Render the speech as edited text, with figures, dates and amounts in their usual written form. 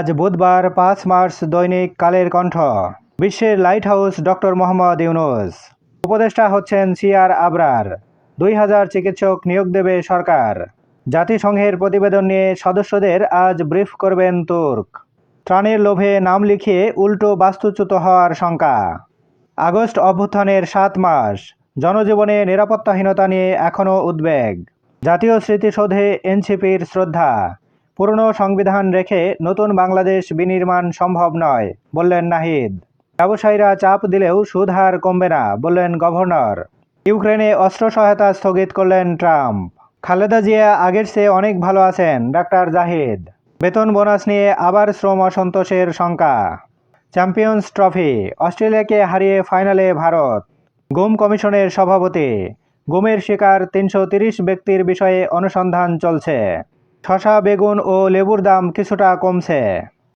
আজ বুধবার 5 মার্চ দৈনিক কালের কণ্ঠ। বিশ্বের light house doctor Mohammad Yunus. উপদেষ্টা হচ্ছেন সিআর আবরার। 2000 চিকিৎসক নিয়োগ দেবে সরকার। জাতিসংঘের প্রতিবেদন নিয়ে সদস্যদের আজ ব্রিফ করবেন তুর্ক। ত্রাণের লোভে নাম লিখিয়ে উল্টো বাস্তুচ্যুত হওয়ার শঙ্কা। আগস্ট অভ্যুত্থানের 7 মাস, জনজীবনে নিরাপত্তাহীনতা নিয়ে এখনও উদ্বেগ। জাতীয় স্মৃতিসৌধে এনসিপির শ্রদ্ধা। পুরনো সংবিধান রেখে নতুন বাংলাদেশ বিনির্মাণ সম্ভব নয়, বললেন নাহিদ। ব্যবসায়ীরা চাপ দিলেও সুদ হার কমবে না, বললেন গভর্নর। ইউক্রেনে অস্ত্র সহায়তা স্থগিত করলেন ট্রাম্প। খালেদা জিয়া আগের চেয়ে অনেক ভালো আছেন, ডাক্তার জাহিদ। বেতন বোনাস নিয়ে আবার শ্রম অসন্তোষের শঙ্কা। চ্যাম্পিয়ন্স ট্রফি, অস্ট্রেলিয়াকে হারিয়ে ফাইনালে ভারত। গুম কমিশনের সভাপতি। গুমের শিকার 330 ব্যক্তির বিষয়ে অনুসন্ধান চলছে। শসা, বেগুন ও লেবুর দাম কিছুটা কমছে।